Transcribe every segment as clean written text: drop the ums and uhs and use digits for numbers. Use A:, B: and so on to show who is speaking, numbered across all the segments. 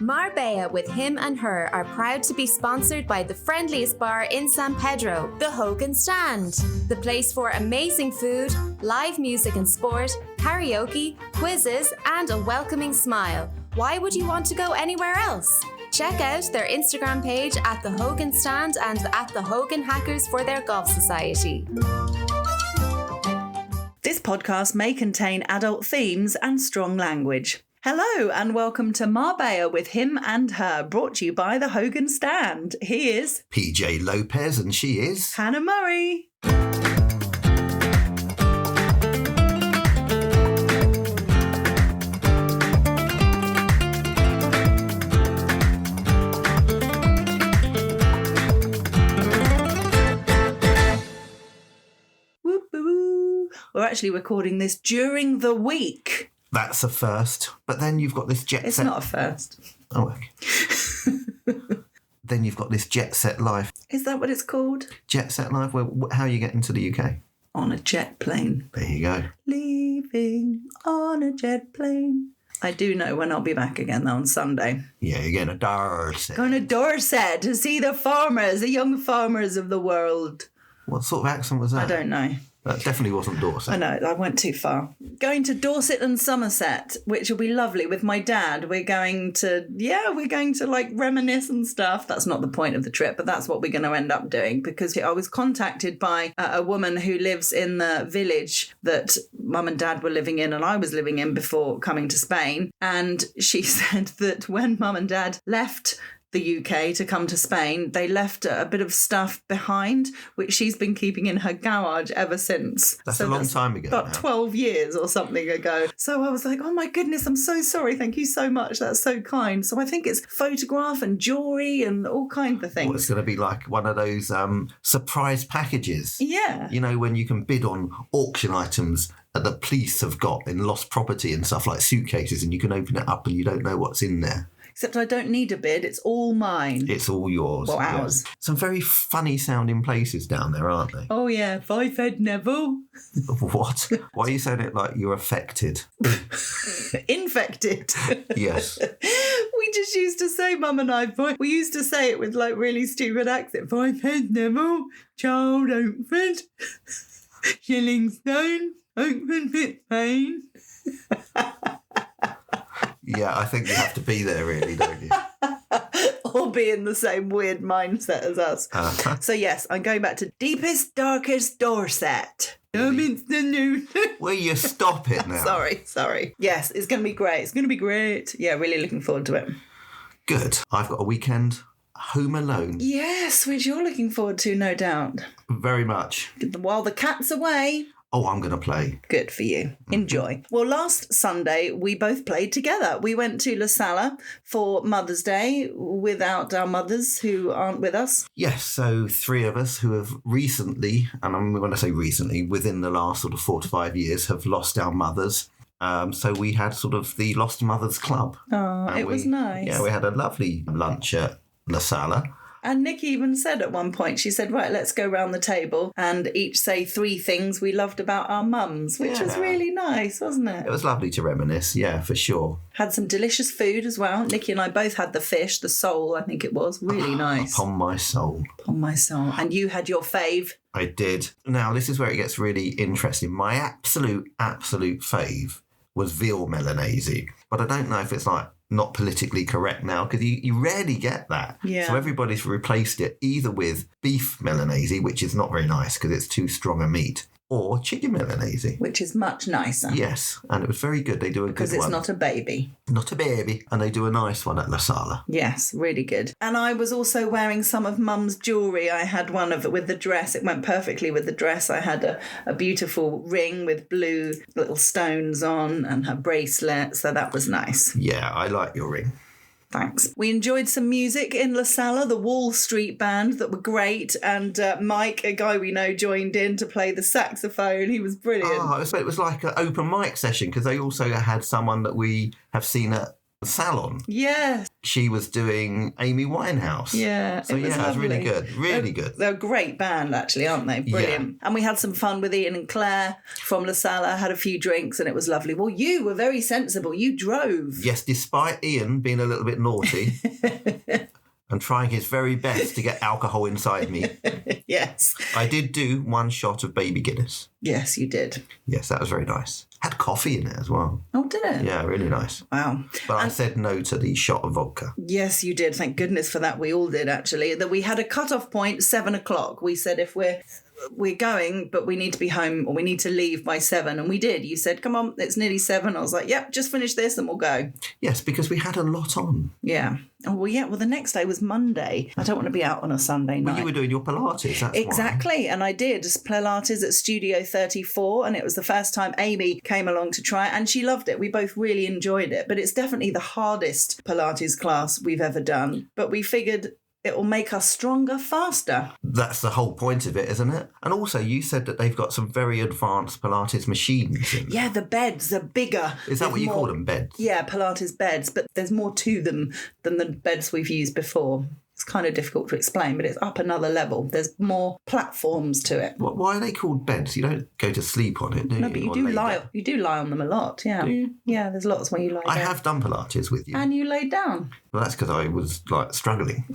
A: Marbella with Him and Her are proud to be sponsored by the friendliest bar in San Pedro, the Hogan Stand. The place for amazing food, live music and sport, karaoke, quizzes, and a welcoming smile. Why would you want to go anywhere else? Check out their Instagram page at the Hogan Stand and at the Hogan Hackers for their golf society.
B: This podcast may contain adult themes and strong language. Hello and welcome to Marbella with Him and Her, brought to you by the Hogan Stand. He is
C: PJ Lopez and she is
B: Hannah Murray. We're actually recording this during the week.
C: That's a first. But then you've got this jet set.
B: It's not a first.
C: Oh, okay. Then you've got this jet set life.
B: Is that what it's called?
C: Jet set life? Well, how are you getting to the UK?
B: On a jet plane.
C: There you go.
B: Leaving on a jet plane. I do know when I'll be back again, though, on Sunday.
C: Yeah, you're going to Dorset.
B: Going to Dorset to see the farmers, the young farmers of the world.
C: What sort of accent was that?
B: I don't know.
C: That definitely wasn't Dorset.
B: I know, I went too far. Going to Dorset and Somerset, which will be lovely with my dad. We're going to like reminisce and stuff. That's not the point of the trip, but that's what we're going to end up doing, because I was contacted by a woman who lives in the village that Mum and Dad were living in and I was living in before coming to Spain. And she said that when Mum and Dad left the UK to come to Spain, they left a bit of stuff behind, which she's been keeping in her garage ever since.
C: That's a long time ago.
B: About 12 years or something ago. So I was like, oh my goodness, I'm so sorry. Thank you so much. That's so kind. So I think it's photograph and jewellery and all kinds of things.
C: Well, it's going to be like one of those surprise packages.
B: Yeah.
C: You know, when you can bid on auction items that the police have got in lost property and stuff, like suitcases, and you can open it up and you don't know what's in there.
B: Except I don't need a bid. It's all mine.
C: It's all yours.
B: Well, ours.
C: Yeah. Some very funny sounding places down there, aren't they?
B: Oh, yeah. Five Head Neville.
C: What? Why are you saying it like you're affected?
B: Infected.
C: Yes.
B: We just used to say, Mum and I, we used to say it with like really stupid accent. Five Head Neville, Child Oakford, Shillingstone, Oakford Fitzpain.
C: Yeah, I think you have to be there, really, don't you?
B: Or be in the same weird mindset as us.
C: Uh-huh.
B: So, yes, I'm going back to deepest, darkest Dorset.
C: Will you stop it now?
B: Sorry. Yes, it's going to be great. It's going to be great. Yeah, really looking forward to it.
C: Good. I've got a weekend home alone.
B: Yes, which you're looking forward to, no doubt.
C: Very much.
B: While the cat's away.
C: Oh, I'm going to play.
B: Good for you. Enjoy. Well, last Sunday, we both played together. We went to La Sala for Mother's Day without our mothers who aren't with us.
C: Yes, so three of us who have recently, and when I say recently, within the last sort of 4 to 5 years, have lost our mothers. So we had sort of the Lost Mothers Club.
B: Oh, it was nice.
C: Yeah, we had a lovely lunch at La Sala.
B: And Nikki even said at one point, she said, right, let's go round the table and each say 3 things we loved about our mums, which was really nice, wasn't it?
C: It was lovely to reminisce, yeah, for sure.
B: Had some delicious food as well. Nikki and I both had the fish, the sole, I think it was. Really nice.
C: Upon my soul.
B: Upon my soul. And you had your fave.
C: I did. Now, this is where it gets really interesting. My absolute fave was veal Milanese. But I don't know if it's like not politically correct now, because you rarely get that.
B: Yeah.
C: So everybody's replaced it either with beef Milanese, which is not very nice because it's too strong a meat, or chicken Milanese.
B: Which is much nicer.
C: Yes, and it was very good. They do a good one.
B: Because it's not a baby.
C: Not a baby. And they do a nice one at La Sala.
B: Yes, really good. And I was also wearing some of Mum's jewellery. I had one of it with the dress. It went perfectly with the dress. I had a beautiful ring with blue little stones on and her bracelet. So that was nice.
C: Yeah, I like your ring.
B: Thanks. We enjoyed some music in La Sala, the Wall Street band that were great. And Mike, a guy we know, joined in to play the saxophone. He was brilliant.
C: Oh, it was like an open mic session, because they also had someone that we have seen at salon.
B: Yes.
C: She was doing Amy Winehouse.
B: Yeah.
C: So
B: it was
C: it was really
B: lovely.
C: good. Really good.
B: They're a great band, actually, aren't they? Brilliant. And we had some fun with Ian and Claire from La Sala, had a few drinks, and it was lovely. Well, you were very sensible. You drove.
C: Yes, despite Ian being a little bit naughty and trying his very best to get alcohol inside me,
B: Yes.
C: I did do one shot of baby Guinness.
B: Yes, you did.
C: Yes, that was very nice. Had coffee in it as well.
B: Oh, did it?
C: Yeah, really nice.
B: Wow.
C: But I said no to the shot of vodka.
B: Yes, you did. Thank goodness for that. We all did, actually. That we had a cut-off point, 7:00. We said if we're going, but we need to be home or we need to leave by 7. And we did. You said, come on, it's nearly 7. I was like, yep, just finish this and we'll go.
C: Yes, because we had a lot on.
B: Yeah. Oh, well, yeah. Well, the next day was Monday. I don't want to be out on a Sunday night.
C: Well, you were doing your Pilates, that's
B: Exactly. And I did Pilates at Studio 34. And it was the first time Amy came along to try it. And she loved it. We both really enjoyed it. But it's definitely the hardest Pilates class we've ever done. But we figured it will make us stronger faster.
C: That's the whole point of it, isn't it? And also, you said that they've got some very advanced Pilates machines in.
B: Yeah, the beds are bigger.
C: Is that what you call them, beds?
B: Yeah, Pilates beds, but there's more to them than the beds we've used before. It's kind of difficult to explain, but it's up another level. There's more platforms to it.
C: Why are they called beds? You don't go to sleep on it, do you?
B: No, but you
C: Or
B: do
C: lay
B: lie.
C: down?
B: You do lie on them a lot. Yeah.
C: Do you?
B: Yeah, there's lots where you lie down.
C: I have done Pilates with you.
B: And you laid down.
C: Well, that's because I was struggling.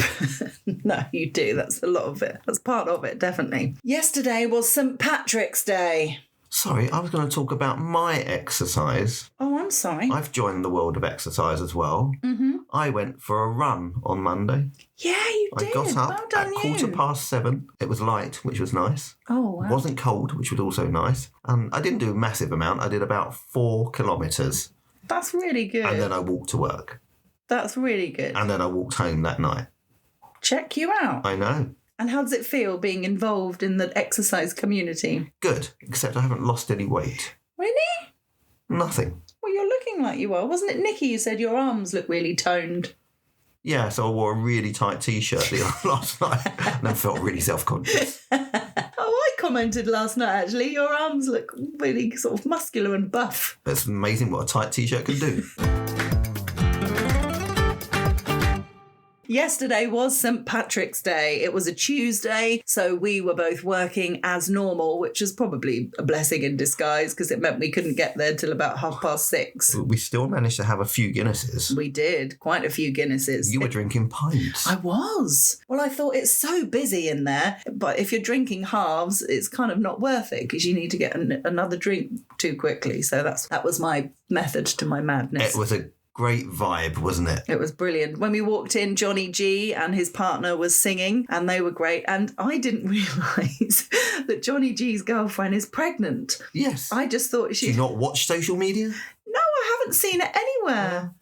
B: No, you do. That's a lot of it. That's part of it, definitely. Yesterday was St. Patrick's Day.
C: Sorry, I was going to talk about my exercise.
B: Oh, I'm sorry.
C: I've joined the world of exercise as well. Mm-hmm. I went for a run on Monday.
B: Yeah, you did.
C: I got up
B: well done,
C: at
B: you.
C: 7:15. It was light, which was nice.
B: Oh, wow.
C: It wasn't cold, which was also nice. And I didn't do a massive amount. I did about 4 kilometres.
B: That's really good.
C: And then I walked to work.
B: That's really good.
C: And then I walked home that night.
B: Check you out.
C: I know.
B: And how does it feel being involved in the exercise community?
C: Good, except I haven't lost any weight.
B: Really?
C: Nothing.
B: Well, you're looking like you are. Wasn't it Nikki who said your arms look really toned?
C: Yeah, so I wore a really tight T-shirt last night and I felt really self-conscious.
B: I commented last night, actually. Your arms look really sort of muscular and buff.
C: It's amazing what a tight T-shirt can do.
B: Yesterday was St. Patrick's Day. It was a Tuesday, so we were both working as normal, which was probably a blessing in disguise because it meant we couldn't get there till about 6:30.
C: We still managed to have a few Guinnesses.
B: We did, quite a few Guinnesses.
C: You were drinking pints.
B: I was. Well, I thought it's so busy in there, but if you're drinking halves, it's kind of not worth it because you need to get another drink too quickly. So that was my method to my madness.
C: It was a great vibe, wasn't it?
B: It was brilliant. When we walked in, Johnny G and his partner was singing and they were great. And I didn't realise that Johnny G's girlfriend is pregnant.
C: Yes.
B: I just thought
C: Do you not watch social media?
B: No, I haven't seen it anywhere.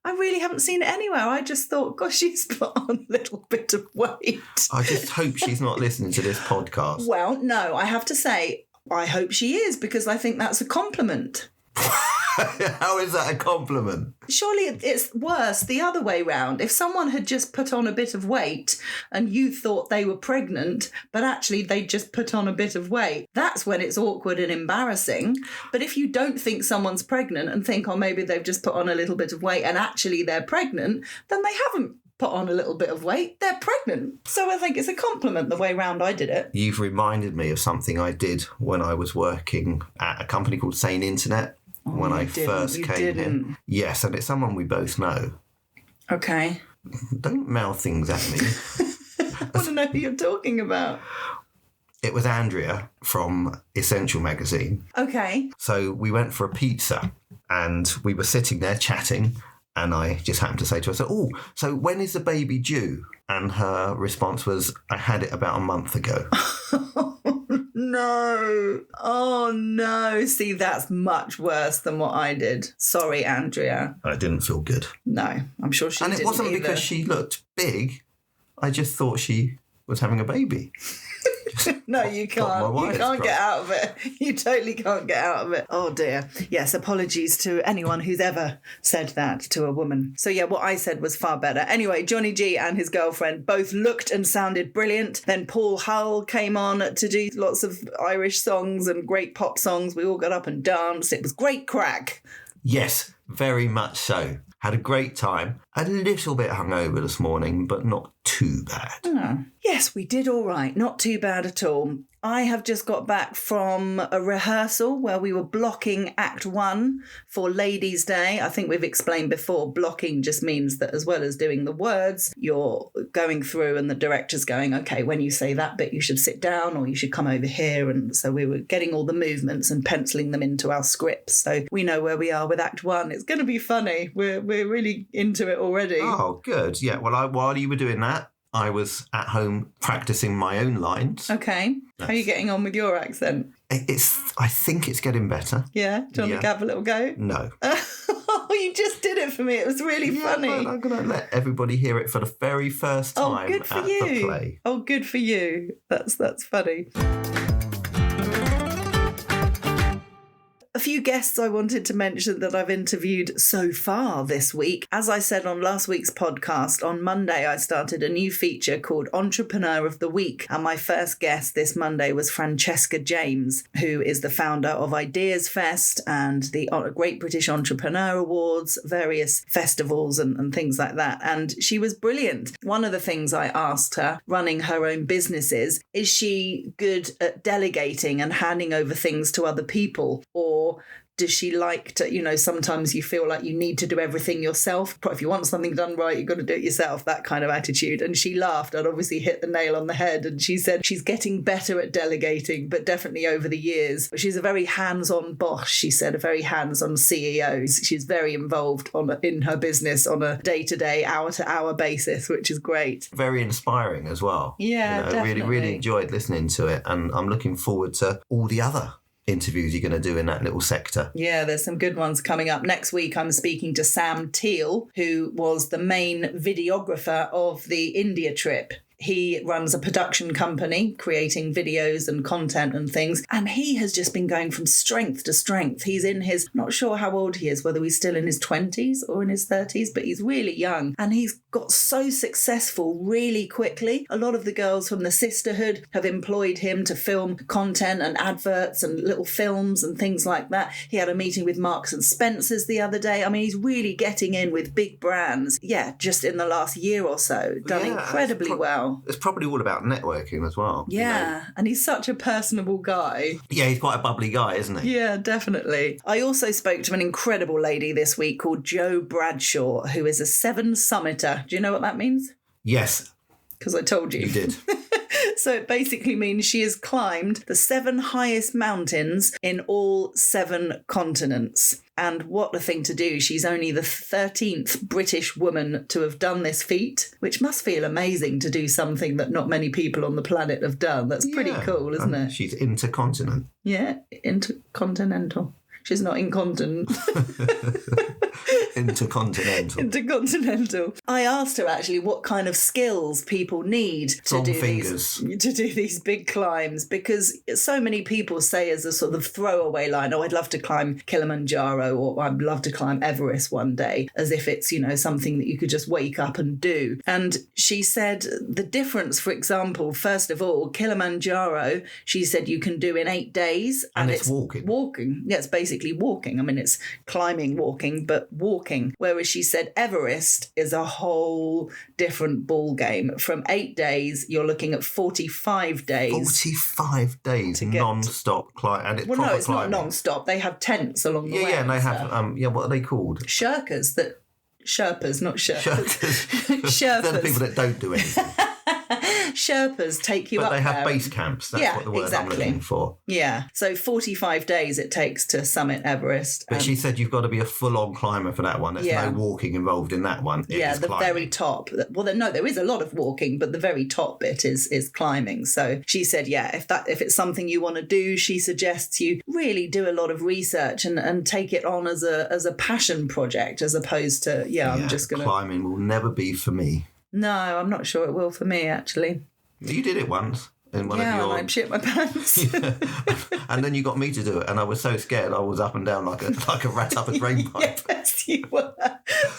B: I really haven't seen it anywhere. I just thought, gosh, she's put on a little bit of weight.
C: I just hope she's not listening to this podcast.
B: Well, no, I have to say, I hope she is because I think that's a compliment.
C: How is that a compliment?
B: Surely it's worse the other way round. If someone had just put on a bit of weight and you thought they were pregnant, but actually they just put on a bit of weight, that's when it's awkward and embarrassing. But if you don't think someone's pregnant and think, oh, maybe they've just put on a little bit of weight and actually they're pregnant, then they haven't put on a little bit of weight, they're pregnant. So I think it's a compliment the way round I did it.
C: You've reminded me of something I did when I was working at a company called Sane Internet. When I first came in. Yes, and it's someone we both know.
B: Okay.
C: Don't mouth things at me.
B: I want to know who you're talking about.
C: It was Andrea from Essential Magazine.
B: Okay.
C: So we went for a pizza and we were sitting there chatting and I just happened to say to her, so when is the baby due? And her response was, I had it about a month ago.
B: No. Oh, no. See, that's much worse than what I did. Sorry, Andrea.
C: I didn't feel good.
B: No, I'm sure she didn't.
C: And it wasn't
B: either.
C: because she looked big. I just thought she was having a baby.
B: No, you can't. You can't get out of it. You totally can't get out of it. Oh, dear. Yes, apologies to anyone who's ever said that to a woman. So, yeah, what I said was far better. Anyway, Johnny G and his girlfriend both looked and sounded brilliant. Then Paul Hull came on to do lots of Irish songs and great pop songs. We all got up and danced. It was great crack.
C: Yes, very much so. Had a great time. A little bit hungover this morning, but not too bad.
B: Oh. Yes, we did all right. Not too bad at all. I have just got back from a rehearsal where we were blocking Act 1 for Ladies' Day. I think we've explained before, blocking just means that as well as doing the words, you're going through and the director's going, okay, when you say that bit, you should sit down or you should come over here. And so we were getting all the movements and penciling them into our scripts. So we know where we are with Act 1. It's going to be funny. We're really into it already.
C: Oh, good. Yeah, well, while you were doing that, I was at home practicing my own lines.
B: Okay. How are you getting on with your accent?
C: I think it's getting better.
B: Yeah? Do you want to have a little go?
C: No.
B: Oh, you just did it for me. It was really funny.
C: Well, I'm going to let everybody hear it for the very first time
B: good for
C: at
B: you.
C: the play.
B: Oh, good for you. That's funny. A few guests I wanted to mention that I've interviewed so far this week. As I said on last week's podcast, on Monday I started a new feature called Entrepreneur of the Week. And my first guest this Monday was Francesca James, who is the founder of Ideas Fest and the Great British Entrepreneur Awards, various festivals and things like that. And she was brilliant. One of the things I asked her, running her own businesses, is she good at delegating and handing over things to other people? Or does she like to, sometimes you feel like you need to do everything yourself. If you want something done right, you've got to do it yourself, that kind of attitude. And she laughed and obviously hit the nail on the head. And she said she's getting better at delegating, but definitely over the years. But she's a very hands-on boss, she said, a very hands-on CEO. She's very involved in her business on a day-to-day, hour-to-hour basis, which is great.
C: Very inspiring as well.
B: Yeah, definitely.
C: Really enjoyed listening to it. And I'm looking forward to all the other interviews you're going to do in that little sector.
B: Yeah, there's some good ones coming up. Next week, I'm speaking to Sam Teal, who was the main videographer of the India trip. He runs a production company creating videos and content and things. And he has just been going from strength to strength. He's in his, not sure how old he is, whether he's still in his 20s or in his 30s, but he's really young. And he's got so successful really quickly. A lot of the girls from the sisterhood have employed him to film content and adverts and little films and things like that. He had a meeting with Marks and Spencer's the other day. I mean, he's really getting in with big brands. Yeah, just in the last year or so, done incredibly well.
C: It's probably all about networking as well.
B: Yeah, and he's such a personable guy.
C: Yeah, he's quite a bubbly guy, isn't he?
B: Yeah, definitely. I also spoke to an incredible lady this week called Jo Bradshaw, who is a 7-summiter. Do you know what that means?
C: Yes.
B: Because I told you.
C: You did.
B: So it basically means she has climbed the 7 highest mountains in all 7 continents. And what a thing to do. She's only the 13th British woman to have done this feat, which must feel amazing to do something that not many people on the planet have done. That's pretty cool, isn't it?
C: She's intercontinent.
B: Yeah, intercontinental. She's not incontinent.
C: Intercontinental.
B: Intercontinental. I asked her actually what kind of skills people need to do these big climbs, because so many people say as a sort of throwaway line, oh, I'd love to climb Kilimanjaro or I'd love to climb Everest one day, as if it's, something that you could just wake up and do. And she said the difference, for example, first of all, Kilimanjaro, she said you can do in 8 days.
C: And it's walking.
B: Walking. Yeah, it's basically walking. I mean, it's climbing, walking, but walking. Whereas she said Everest is a whole different ball game. From 8 days, you're looking at 45 days.
C: 45 days non-stop climbing. And it's proper
B: no, it's
C: climbing.
B: not non-stop. They have tents along the way.
C: Yeah, and they have, what are they called?
B: Sherpas, not Sherpas.
C: Sherpas. They're the people that don't do anything.
B: Sherpas take you up there.
C: But they have base camps. That's what the word I'm looking for.
B: Yeah. So 45 days it takes to summit Everest.
C: But she said you've got to be a full-on climber for that one. There's no walking involved in that one.
B: The very top. Well, no, there is a lot of walking, but the very top bit is climbing. So she said, if it's something you want to do, she suggests you really do a lot of research and take it on as a passion project, as opposed to, I'm just going to...
C: Climbing will never be for me.
B: No, I'm not sure it will for me, actually.
C: You did it once. in one of
B: Yeah,
C: your...
B: and I shit my pants.
C: Yeah. And then you got me to do it, and I was so scared I was up and down like a rat up a drain pipe.
B: Yes, you were.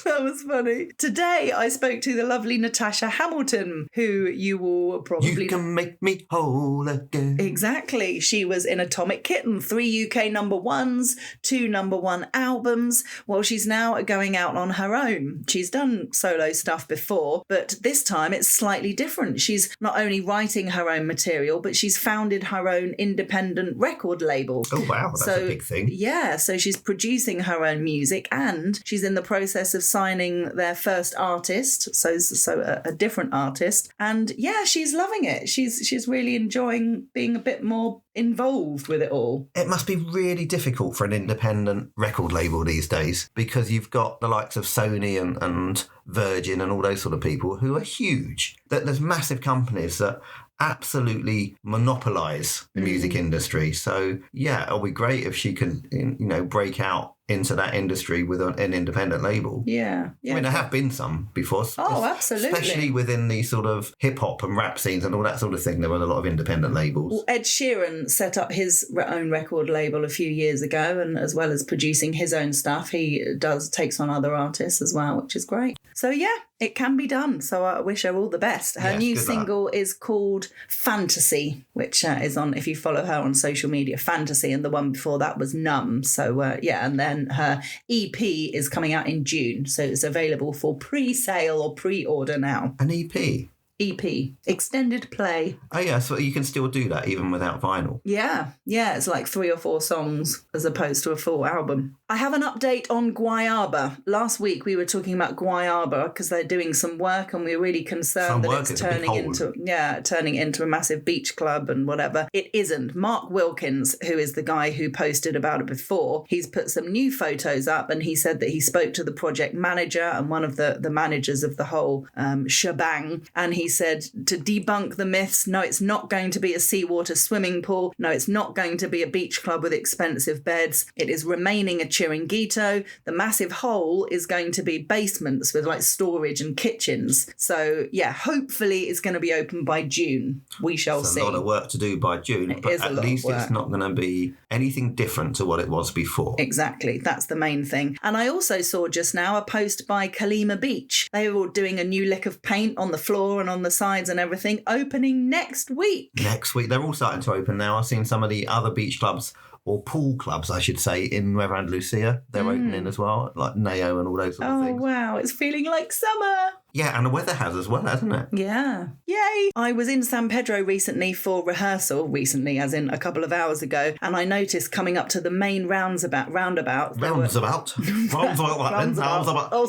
B: That was funny. Today I spoke to the lovely Natasha Hamilton, who you will probably...
C: You can make me whole again.
B: Exactly. She was in Atomic Kitten, 3 UK number ones, 2 number one albums. Well, she's now going out on her own. She's done solo stuff before, but this time it's slightly different. She's not only writing her own material, but she's founded her own independent record label.
C: Oh, wow. That's a big thing.
B: Yeah, so she's producing her own music and she's in the process of signing their first artist, so a different artist. And yeah, she's loving it. She's really enjoying being a bit more involved with it all.
C: It must be really difficult for an independent record label these days because you've got the likes of Sony and Virgin and all those sort of people who are huge. There's massive companies that absolutely monopolise the music industry. So yeah, it'll be great if she can, break out into that industry with an independent label.
B: Yeah.
C: I mean, there have been some before.
B: Oh, absolutely.
C: Especially within the sort of hip-hop and rap scenes and all that sort of thing. There were a lot of independent labels.
B: Well, Ed Sheeran set up his own record label a few years ago, and as well as producing his own stuff, he takes on other artists as well, which is great. So yeah, it can be done. So I wish her all the best. Her new single is called Fantasy, which is on, if you follow her on social media, Fantasy, and the one before that was Numb. So and then her EP is coming out in June. So it's available for pre-sale or pre-order now.
C: An EP?
B: EP, extended play.
C: Oh yeah, so you can still do that even without vinyl.
B: Yeah, it's like 3 or 4 songs as opposed to a full album. I have an update on Guayaba. Last week we were talking about Guayaba because they're doing some work and we're really concerned that it's turning into a massive beach club and whatever. It isn't. Mark Wilkins, who is the guy who posted about it before, he's put some new photos up and he said that he spoke to the project manager and one of the managers of the whole shebang, and he said to debunk the myths, no, it's not going to be a seawater swimming pool. No, it's not going to be a beach club with expensive beds. It is remaining a chiringuito. The massive hole is going to be basements with like storage and kitchens. So yeah, hopefully it's going to be open by June. We shall see.
C: It's a lot of work to do by June, but at least it's not going to be anything different to what it was before.
B: Exactly. That's the main thing. And I also saw just now a post by Kalima Beach. They were all doing a new lick of paint on the floor and on the sides and everything, opening next week.
C: Next week. They're all starting to open now. I've seen some of the other beach clubs, or pool clubs, I should say, in Nueva Andalusia. They're opening as well, like Neo and all those sort of things. Oh,
B: wow. It's feeling like summer.
C: Yeah, and the weather has as well, hasn't it?
B: Yeah. Yay. I was in San Pedro recently for rehearsal, as in a couple of hours ago, and I noticed coming up to the main roundabout.
C: Roundabout?
B: Oh,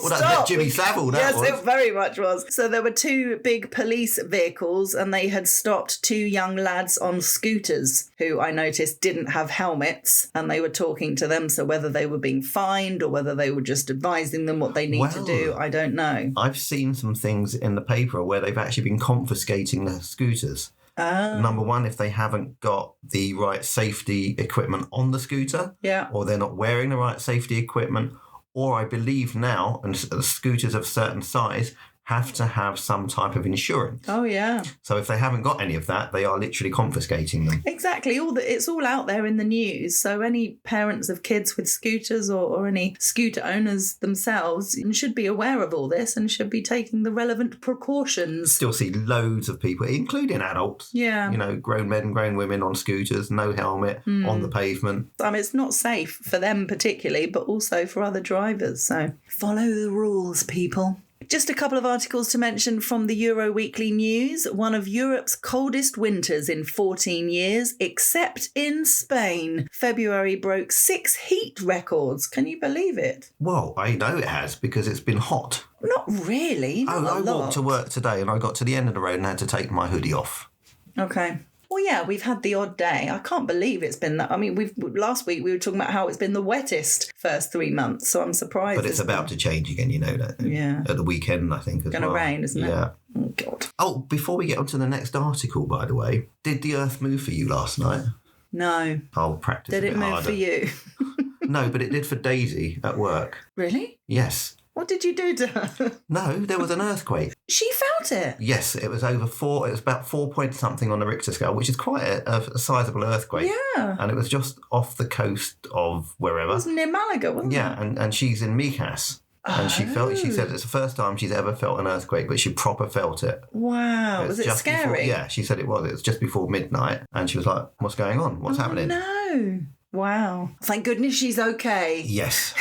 C: well, that's Jimmy Savile, that was.
B: Yes, it very much was. So there were 2 big police vehicles, and they had stopped 2 young lads on scooters who I noticed didn't have helmets, and they were talking to them, so whether they were being fined or whether they were just advising them what they need to do, I don't know.
C: I've seen some things in the paper where they've actually been confiscating the scooters. Number one, if they haven't got the right safety equipment on the scooter, or they're not wearing the right safety equipment, or I believe now, and scooters of certain size have to have some type of insurance.
B: Oh, yeah.
C: So if they haven't got any of that, they are literally confiscating them.
B: Exactly. It's all out there in the news. So any parents of kids with scooters or any scooter owners themselves should be aware of all this and should be taking the relevant precautions.
C: Still see loads of people, including adults.
B: Yeah.
C: Grown men and grown women on scooters, no helmet, on the pavement.
B: I mean, it's not safe for them particularly, but also for other drivers. So follow the rules, people. Just a couple of articles to mention from the Euro Weekly News. One of Europe's coldest winters in 14 years, except in Spain. February broke 6 heat records. Can you believe it?
C: Well, I know it has because it's been hot.
B: Not really.
C: I walked to work today and I got to the end of the road and had to take my hoodie off.
B: Okay. Well, yeah, we've had the odd day. I can't believe it's been that. I mean, last week we were talking about how it's been the wettest first 3 months, so I'm surprised.
C: But it's about to change again, you know that.
B: Yeah.
C: At the weekend, I think, as well.
B: Going to rain, isn't it?
C: Yeah.
B: Oh, God.
C: Oh, before we get on to the next article, by the way, did the earth move for you last night?
B: No.
C: I'll practice
B: Did
C: a
B: it
C: bit
B: move
C: harder.
B: for you?
C: No, but it did for Daisy at work.
B: Really?
C: Yes.
B: What did you do to her?
C: No, there was an earthquake.
B: She felt it.
C: Yes, it was it was about 4 point something on the Richter scale, which is quite a sizable earthquake.
B: Yeah.
C: And it was just off the coast of wherever.
B: It was near Malaga, wasn't it?
C: Yeah, and she's in Mikas. And she said it's the first time she's ever felt an earthquake, but she proper felt it.
B: Wow. Was it scary?
C: Yeah, she said it was. It was just before midnight. And she was like, what's going on? What's happening?
B: No. Wow. Thank goodness she's okay.
C: Yes.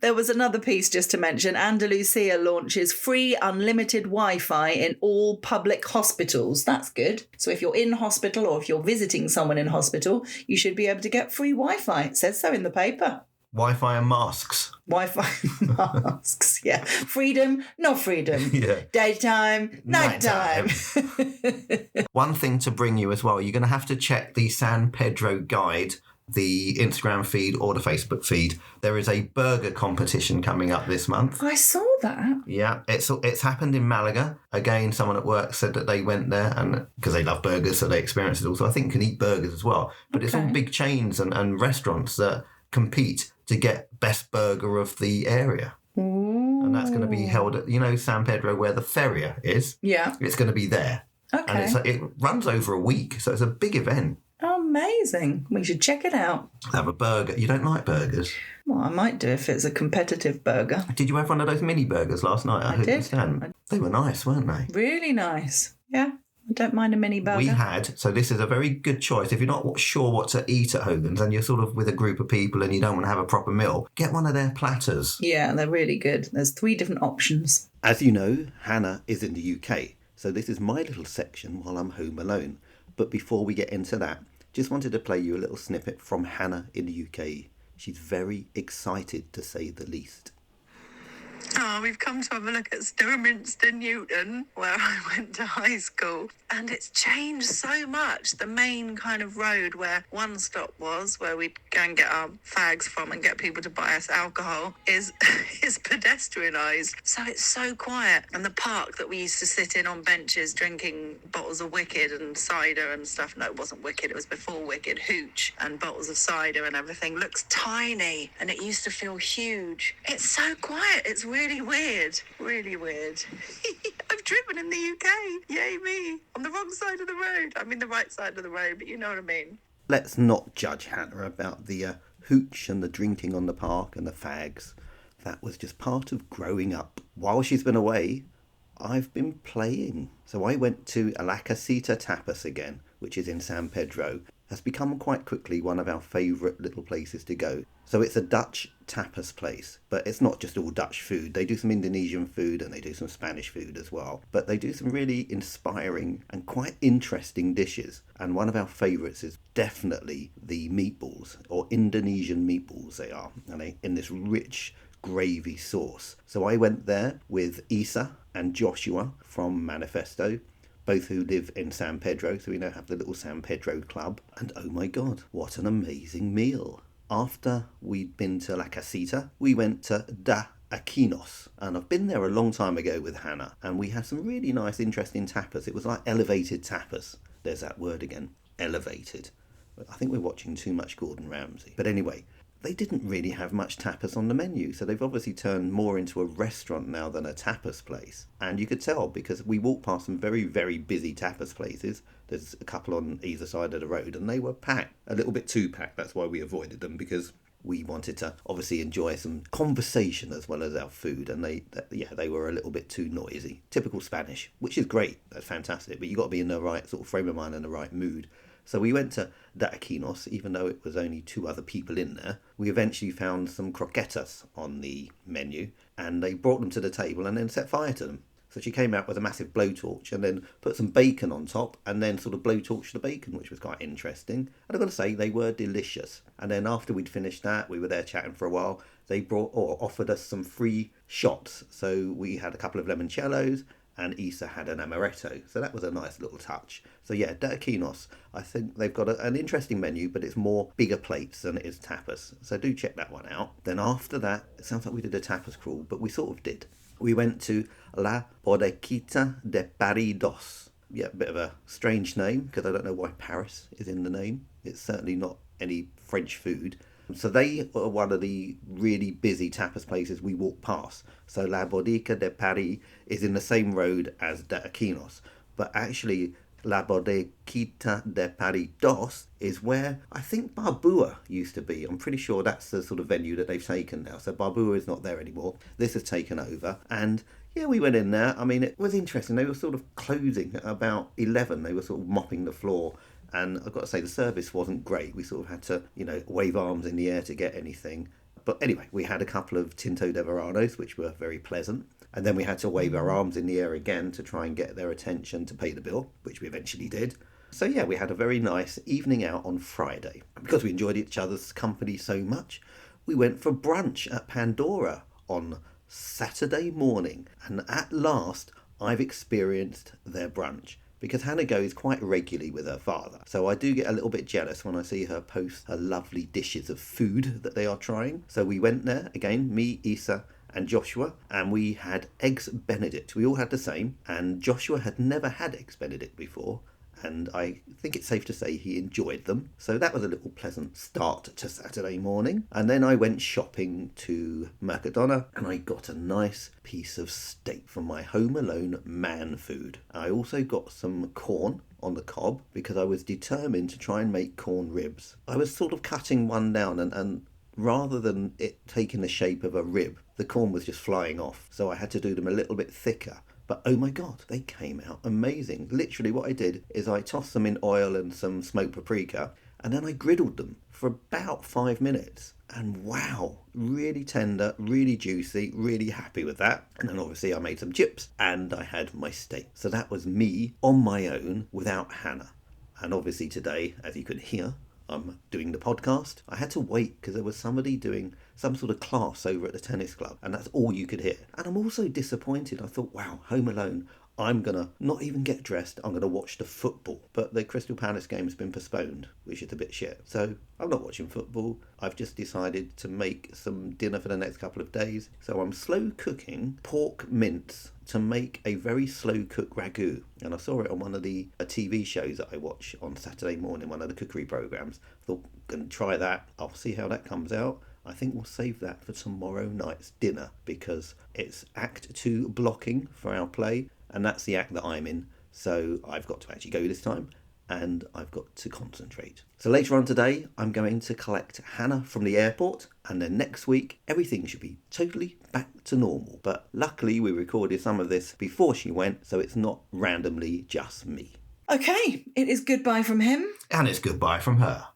B: There was another piece just to mention. Andalusia launches free unlimited Wi-Fi in all public hospitals. That's good. So if you're in hospital or if you're visiting someone in hospital, you should be able to get free Wi-Fi. It says so in the paper.
C: Wi-Fi and masks.
B: Wi-Fi masks, yeah. Freedom, no freedom.
C: Yeah.
B: Daytime, nighttime.
C: One thing to bring you as well, you're going to have to check the San Pedro guide, the Instagram feed or the Facebook feed. There is a burger competition coming up this month.
B: I saw that.
C: Yeah, it's happened in Malaga. Again, someone at work said that they went there and because they love burgers, so they experienced it also. I think can eat burgers as well. But It's all big chains and restaurants that compete to get best burger of the area.
B: Ooh.
C: And that's going to be held at, San Pedro where the Feria is.
B: Yeah.
C: It's going to be there.
B: Okay.
C: And it runs over a week, so it's a big event.
B: Amazing. We should check it out.
C: Have a burger. You don't like burgers?
B: Well, I might do if it's a competitive burger.
C: Did you have one of those mini burgers last night at Hogan Stand? They were nice, weren't they?
B: Really nice. Yeah. I don't mind a mini burger.
C: So this is a very good choice. If you're not sure what to eat at Hogan's and you're sort of with a group of people and you don't want to have a proper meal, get one of their platters.
B: Yeah, they're really good. There's 3 different options.
D: As you know, Hannah is in the UK, so this is my little section while I'm home alone. But before we get into that, just wanted to play you a little snippet from Hannah in the UK. She's very excited, to say the least.
E: Oh, we've come to have a look at Sturminster Newton, where I went to high school. And it's changed so much. The main kind of road where one stop was, where we'd go and get our fags from and get people to buy us alcohol, is pedestrianised. So it's so quiet. And the park that we used to sit in on benches drinking bottles of Wicked and cider and stuff. No, it wasn't Wicked. It was before Wicked. Hooch and bottles of cider and everything looks tiny. And it used to feel huge. It's so quiet. It's really weird. Really weird. I've driven in the UK. Yay me. On the wrong side of the road. I mean the right side of the road, but you know what I mean.
D: Let's not judge Hannah about the hooch and the drinking on the park and the fags. That was just part of growing up. While she's been away, I've been playing. So I went to La Casita Tapas again, which is in San Pedro. Has become quite quickly one of our favourite little places to go. So it's a Dutch tapas place, but it's not just all Dutch food. They do some Indonesian food and they do some Spanish food as well. But they do some really inspiring and quite interesting dishes. And one of our favourites is definitely the meatballs, or Indonesian meatballs they are. And they in this rich gravy sauce. So I went there with Isa and Joshua from Manifesto, both who live in San Pedro, so we now have the little San Pedro club. And oh my God, what an amazing meal. After we'd been to La Casita, we went to Da Aquinos. And I've been there a long time ago with Hannah, and we had some really nice, interesting tapas. It was like elevated tapas. There's that word again, elevated. I think we're watching too much Gordon Ramsay. But anyway, they didn't really have much tapas on the menu, so they've obviously turned more into a restaurant now than a tapas place. And you could tell because we walked past some very, very busy tapas places. There's a couple on either side of the road, and they were packed, a little bit too packed. That's why we avoided them, because we wanted to obviously enjoy some conversation as well as our food, and they were a little bit too noisy. Typical Spanish, which is great, that's fantastic, but you've got to be in the right sort of frame of mind and the right mood. So we went to Da Aquinos, even though it was only 2 other people in there. We eventually found some croquetas on the menu, and they brought them to the table and then set fire to them. So she came out with a massive blowtorch and then put some bacon on top and then sort of blowtorched the bacon, which was quite interesting. And I've got to say, they were delicious. And then after we'd finished that, we were there chatting for a while. They offered us some free shots. So we had a couple of limoncellos and Isa had an amaretto. So that was a nice little touch. So yeah, Da Aquinos, I think they've got an interesting menu, but it's more bigger plates than it is tapas. So do check that one out. Then after that, it sounds like we did a tapas crawl, but we sort of did. We went to La Bodequita de Paris. Yeah, a bit of a strange name, because I don't know why Paris is in the name. It's certainly not any French food. So they are one of the really busy tapas places we walk past. So La Bodeca de Paris is in the same road as De Aquinos, but actually La Bodequita de Paris Dos is where I think Barbua used to be. I'm pretty sure that's the sort of venue that they've taken now. So Barbua is not there anymore. This has taken over. And yeah, we went in there. I mean, it was interesting. They were sort of closing at about 11. They were sort of mopping the floor. And I've got to say, the service wasn't great. We sort of had to, wave arms in the air to get anything. But anyway, we had a couple of Tinto de Veranos, which were very pleasant. And then we had to wave our arms in the air again to try and get their attention to pay the bill, which we eventually did. So yeah, we had a very nice evening out on Friday. Because we enjoyed each other's company so much, we went for brunch at Pandora on Saturday morning. And at last, I've experienced their brunch. Because Hannah goes quite regularly with her father. So I do get a little bit jealous when I see her post her lovely dishes of food that they are trying. So we went there, again, me, Isa and Joshua, and we had Eggs Benedict. We all had the same, and Joshua had never had Eggs Benedict before, and I think it's safe to say he enjoyed them. So that was a little pleasant start to Saturday morning. And then I went shopping to Mercadona, and I got a nice piece of steak from my Home Alone man food. I also got some corn on the cob because I was determined to try and make corn ribs. I was sort of cutting one down and rather than it taking the shape of a rib, the corn was just flying off. So I had to do them a little bit thicker. But oh my God, they came out amazing. Literally what I did is I tossed them in oil and some smoked paprika, and then I griddled them for about 5 minutes. And wow, really tender, really juicy, really happy with that. And then obviously I made some chips and I had my steak. So that was me on my own without Hannah. And obviously today, as you can hear, I'm doing the podcast. I had to wait because there was somebody doing some sort of class over at the tennis club, and that's all you could hear. And I'm also disappointed. I thought, wow, Home Alone, I'm going to not even get dressed. I'm going to watch the football. But the Crystal Palace game has been postponed, which is a bit shit. So I'm not watching football. I've just decided to make some dinner for the next couple of days. So I'm slow cooking pork mince to make a very slow cook ragu. And I saw it on one of the TV shows that I watch on Saturday morning, one of the cookery programs. I thought, I'm going to try that. I'll see how that comes out. I think we'll save that for tomorrow night's dinner because it's Act 2 blocking for our play, and that's the act that I'm in. So I've got to actually go this time, and I've got to concentrate. So later on today, I'm going to collect Hannah from the airport, and then next week, everything should be totally back to normal. But luckily, we recorded some of this before she went, so it's not randomly just me.
B: Okay, it is goodbye from him.
C: And it's goodbye from her.